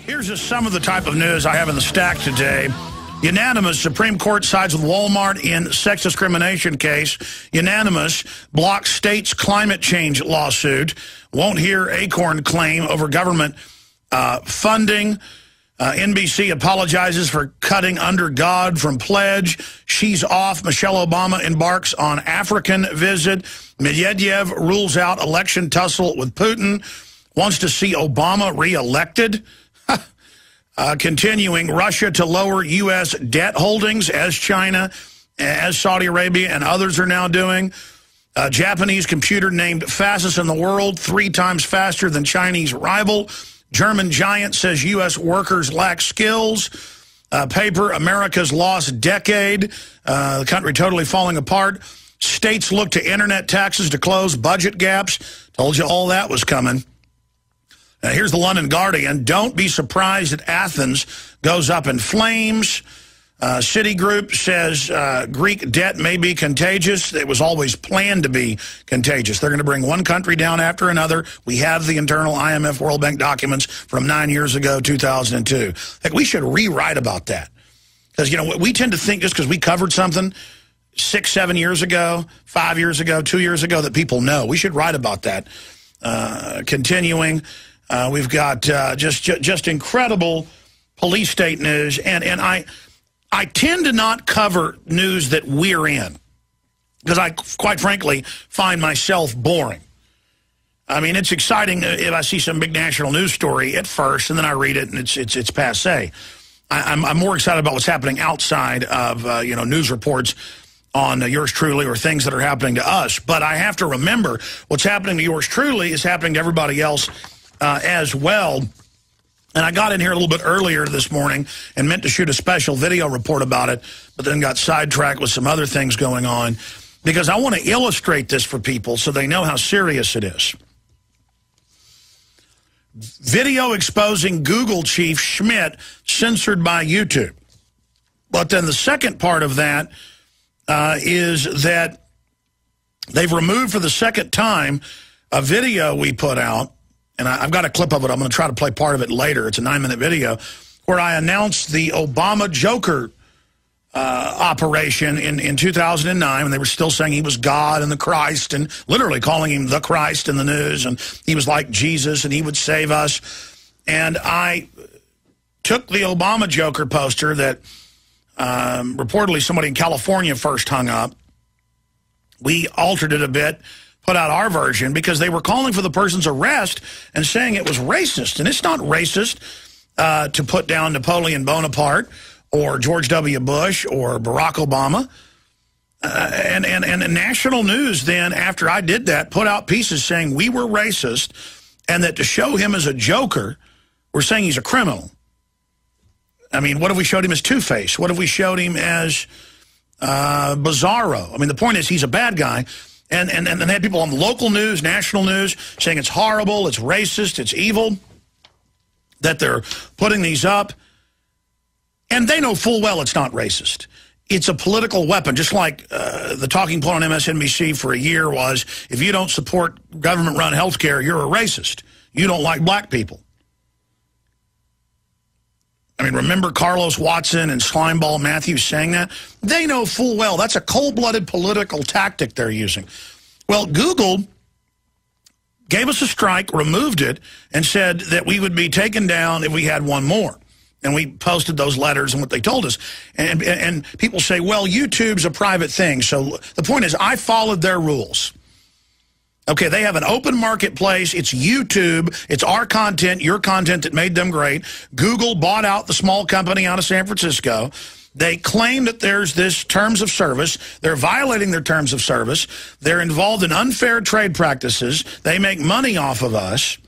Here's just some of the type of news I have in the stack today. Unanimous, Supreme Court sides with Walmart in sex discrimination case. Unanimous, blocks state's climate change lawsuit. Won't hear Acorn claim over government funding. NBC apologizes for cutting under God from pledge. She's off. Michelle Obama embarks on African visit. Medvedev rules out election tussle with Putin. Wants to see Obama reelected. Continuing, Russia to lower U.S. debt holdings as China, as Saudi Arabia, and others are now doing. Japanese computer named fastest in the world, 3 times faster than Chinese rival. German giant says U.S. workers lack skills. Paper, America's lost decade. The country totally falling apart. States look to internet taxes to close budget gaps. Told you all that was coming. Here's the London Guardian. Don't be surprised that Athens goes up in flames. Citigroup says Greek debt may be contagious. It was always planned to be contagious. They're going to bring one country down after another. We have the internal IMF World Bank documents from 9 years ago, 2002. Like, we should rewrite about that. Because, you know, we tend to think just because we covered something 6, 7 years ago, 5 years ago, 2 years ago that people know. We should write about that. Continuing. We've got just incredible police state news, and I tend to not cover news that we're in because I, quite frankly, find myself boring. I mean, it's exciting if I see some big national news story at first, and then I read it, and it's passé. I'm more excited about what's happening outside of news reports on yours truly or things that are happening to us. But I have to remember what's happening to yours truly is happening to everybody else as well. And I got in here a little bit earlier this morning and meant to shoot a special video report about it, but then got sidetracked with some other things going on because I want to illustrate this for people so they know how serious it is. Video exposing Google chief Schmidt censored by YouTube. But then the second part of that is that they've removed for the second time a video we put out. And I've got a clip of it. I'm going to try to play part of it later. It's a 9-minute video where I announced the Obama Joker operation in 2009, when they were still saying he was God and the Christ, and literally calling him the Christ in the news, and he was like Jesus and he would save us. And I took the Obama Joker poster that reportedly somebody in California first hung up. We altered it a bit, put out our version, because they were calling for the person's arrest and saying it was racist. And it's not racist to put down Napoleon Bonaparte or George W. Bush or Barack Obama. And national news then, after I did that, put out pieces saying we were racist and that to show him as a joker, we're saying he's a criminal. I mean, what if we showed him as Two-Face? What if we showed him as Bizarro? I mean, the point is he's a bad guy. And they had people on the local news, national news, saying it's horrible, it's racist, it's evil, that they're putting these up. And they know full well it's not racist. It's a political weapon, just like the talking point on MSNBC for a year was, if you don't support government-run health care, you're a racist. You don't like black people. I mean, remember Carlos Watson and Slimeball Matthews saying that? They know full well that's a cold-blooded political tactic they're using. Well, Google gave us a strike, removed it, and said that we would be taken down if we had one more. And we posted those letters and what they told us. And people say, well, YouTube's a private thing. So the point is, I followed their rules. Okay, they have an open marketplace. It's YouTube. It's our content, your content that made them great. Google bought out the small company out of San Francisco. They claim that there's this terms of service. They're violating their terms of service. They're involved in unfair trade practices. They make money off of us.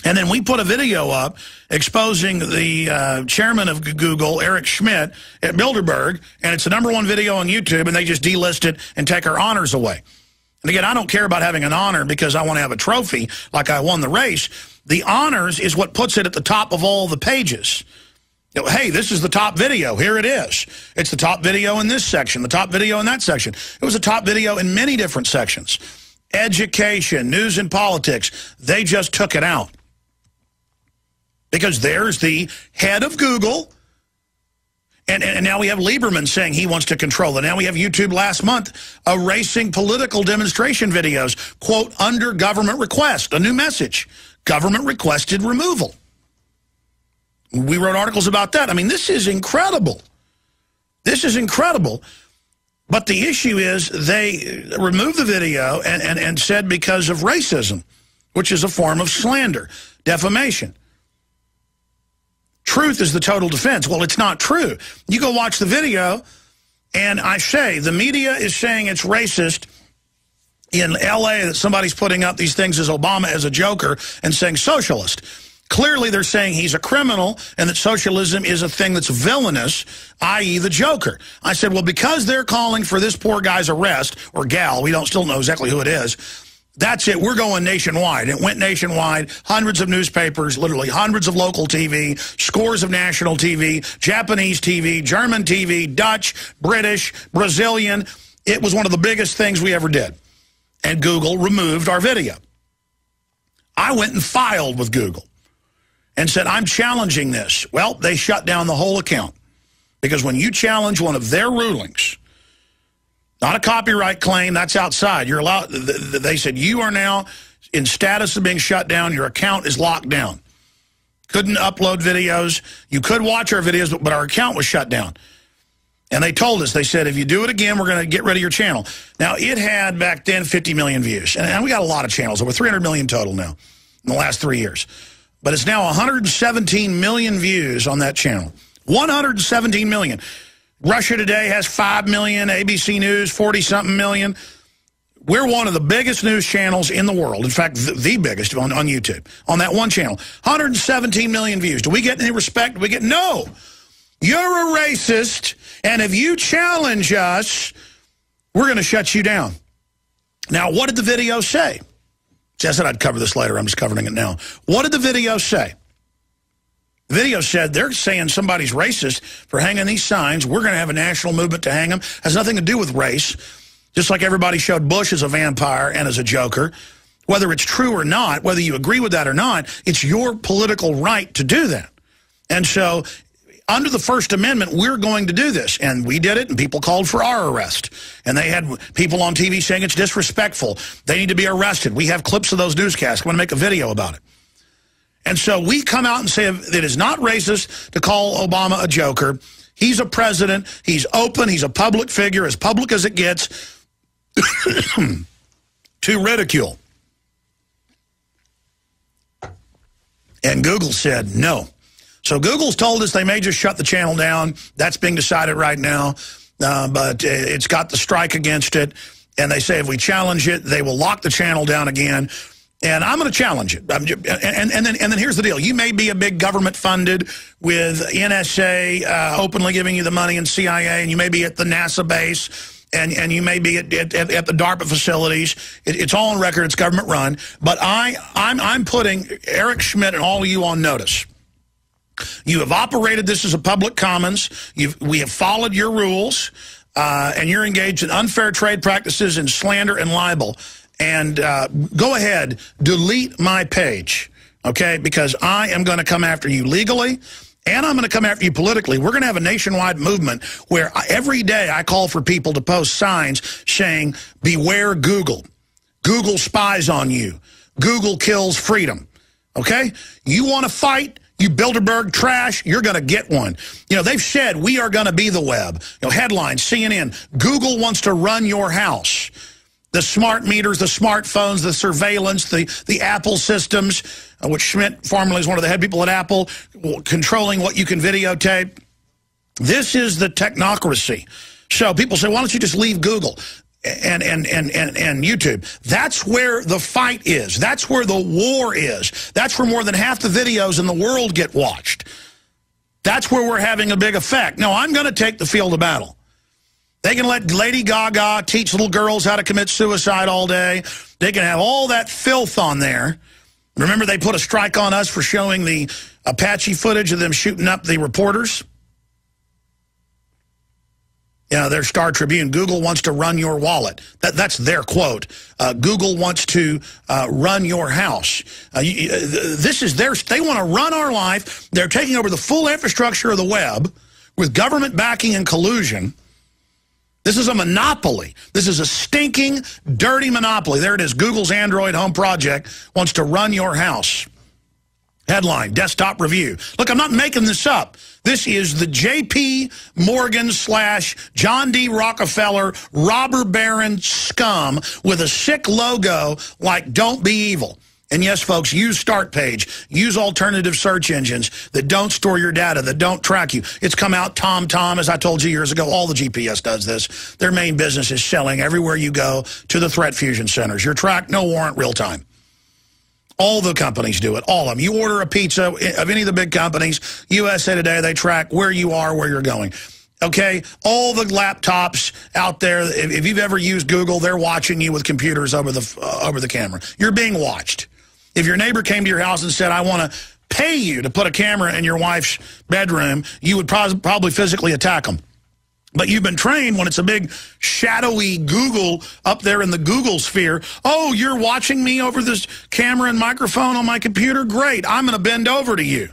And then we put a video up exposing the chairman of Google, Eric Schmidt, at Bilderberg, and it's the #1 video on YouTube, and they just delist it and take our honors away. And again, I don't care about having an honor because I want to have a trophy like I won the race. The honors is what puts it at the top of all the pages. You know, hey, this is the top video. Here it is. It's the top video in this section, the top video in that section. It was a top video in many different sections. Education, news and politics, they just took it out. Because there's the head of Google, and now we have Lieberman saying he wants to control it. Now we have YouTube last month erasing political demonstration videos, quote, under government request, a new message, government requested removal. We wrote articles about that. I mean, this is incredible. This is incredible. But the issue is they removed the video and said because of racism, which is a form of slander, defamation. Truth is the total defense. Well, it's not true. You go watch the video, and I say the media is saying it's racist in L.A. that somebody's putting up these things as Obama as a joker and saying socialist. Clearly, they're saying he's a criminal and that socialism is a thing that's villainous, i.e. the Joker. I said, well, because they're calling for this poor guy's arrest, or gal, we still don't know exactly who it is, that's it. We're going nationwide. It went nationwide. Hundreds of newspapers, literally hundreds of local TV, scores of national TV, Japanese TV, German TV, Dutch, British, Brazilian. It was one of the biggest things we ever did. And Google removed our video. I went and filed with Google and said, I'm challenging this. Well, they shut down the whole account. Because when you challenge one of their rulings, not a copyright claim, that's outside. You're allowed. They said, you are now in status of being shut down. Your account is locked down. Couldn't upload videos. You could watch our videos, but our account was shut down. And they told us, they said, if you do it again, we're going to get rid of your channel. Now, it had back then 50 million views. And we got a lot of channels, over 300 million total now in the last 3 years. But it's now 117 million views on that channel. 117 million. Russia Today has 5 million, ABC News 40-something million. We're one of the biggest news channels in the world. In fact, the biggest on YouTube, on that one channel. 117 million views. Do we get any respect? Do we get no? You're a racist, and if you challenge us, we're going to shut you down. Now, what did the video say? See, I said I'd cover this later. I'm just covering it now. What did the video say? The video said they're saying somebody's racist for hanging these signs. We're going to have a national movement to hang them. Has nothing to do with race. Just like everybody showed Bush as a vampire and as a joker. Whether it's true or not, whether you agree with that or not, it's your political right to do that. And so under the First Amendment, we're going to do this. And we did it, and people called for our arrest. And they had people on TV saying it's disrespectful. They need to be arrested. We have clips of those newscasts. I'm going to make a video about it. And so we come out and say it is not racist to call Obama a joker. He's a president. He's open. He's a public figure, as public as it gets, to ridicule. And Google said no. So Google's told us they may just shut the channel down. That's being decided right now. But it's got the strike against it. And they say if we challenge it, they will lock the channel down again. And I'm going to challenge it. And then here's the deal. You may be a big government funded with NSA openly giving you the money and CIA, and you may be at the NASA base, and you may be at the DARPA facilities. It's all on record. It's government run. But I'm putting Eric Schmidt and all of you on notice. You have operated this as a public commons. We have followed your rules, and you're engaged in unfair trade practices and slander and libel. And go ahead, delete my page, okay? Because I am going to come after you legally, and I'm going to come after you politically. We're going to have a nationwide movement where every day I call for people to post signs saying, beware Google. Google spies on you. Google kills freedom, okay? You want to fight? You Bilderberg trash, you're going to get one. You know, they've said we are going to be the web. You know, headlines, CNN, Google wants to run your house. The smart meters, the smartphones, the surveillance, the Apple systems, which Schmidt formerly is one of the head people at Apple, controlling what you can videotape. This is the technocracy. So people say, why don't you just leave Google and YouTube? That's where the fight is. That's where the war is. That's where more than half the videos in the world get watched. That's where we're having a big effect. No, I'm going to take the field of battle. They can let Lady Gaga teach little girls how to commit suicide all day. They can have all that filth on there. Remember, they put a strike on us for showing the Apache footage of them shooting up the reporters? Their Star Tribune, Google wants to run your wallet. That's their quote. Google wants to run your house. This is they want to run our life. They're taking over the full infrastructure of the web with government backing and collusion. This is a monopoly. This is a stinking, dirty monopoly. There it is. Google's Android home project wants to run your house. Headline, desktop review. Look, I'm not making this up. This is the J.P. Morgan / John D. Rockefeller robber baron scum with a sick logo like don't be evil. And yes, folks, use Start Page. Use alternative search engines that don't store your data, that don't track you. It's come out TomTom, as I told you years ago. All the GPS does this. Their main business is selling everywhere you go to the threat fusion centers. You're tracked, no warrant, real time. All the companies do it, all of them. You order a pizza of any of the big companies, USA Today, they track where you are, where you're going. Okay, all the laptops out there, if you've ever used Google, they're watching you with computers over the camera. You're being watched. If your neighbor came to your house and said, I want to pay you to put a camera in your wife's bedroom, you would probably physically attack them. But you've been trained when it's a big, shadowy Google up there in the Google sphere. Oh, you're watching me over this camera and microphone on my computer? Great. I'm going to bend over to you.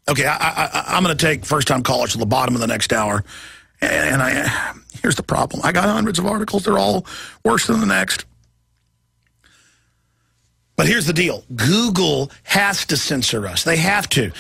Okay, I'm going to take first-time callers to the bottom of the next hour. And here's the problem. I got hundreds of articles. They're all worse than the next. But here's the deal. Google has to censor us. They have to.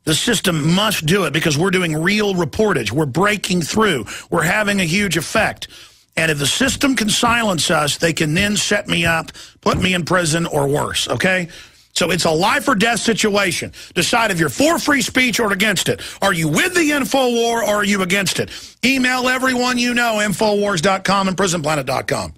The system must do it because we're doing real reportage. We're breaking through. We're having a huge effect. And if the system can silence us, they can then set me up, put me in prison or worse, okay? So it's a life or death situation. Decide if you're for free speech or against it. Are you with the InfoWar or are you against it? Email everyone you know, Infowars.com and PrisonPlanet.com.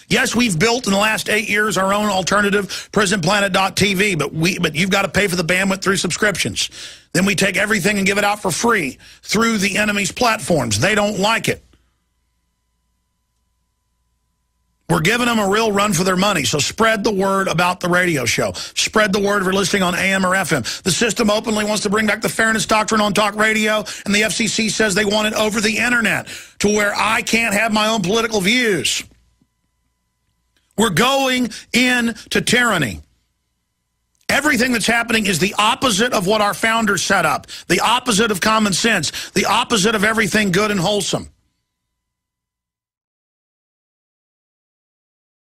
Yes, we've built in the last 8 years our own alternative, PrisonPlanet.tv, but you've got to pay for the bandwidth through subscriptions. Then we take everything and give it out for free through the enemy's platforms. They don't like it. We're giving them a real run for their money, so spread the word about the radio show. Spread the word if you're listening on AM or FM. The system openly wants to bring back the fairness doctrine on talk radio, and the FCC says they want it over the internet to where I can't have my own political views. We're going into tyranny. Everything that's happening is the opposite of what our founders set up, the opposite of common sense, the opposite of everything good and wholesome.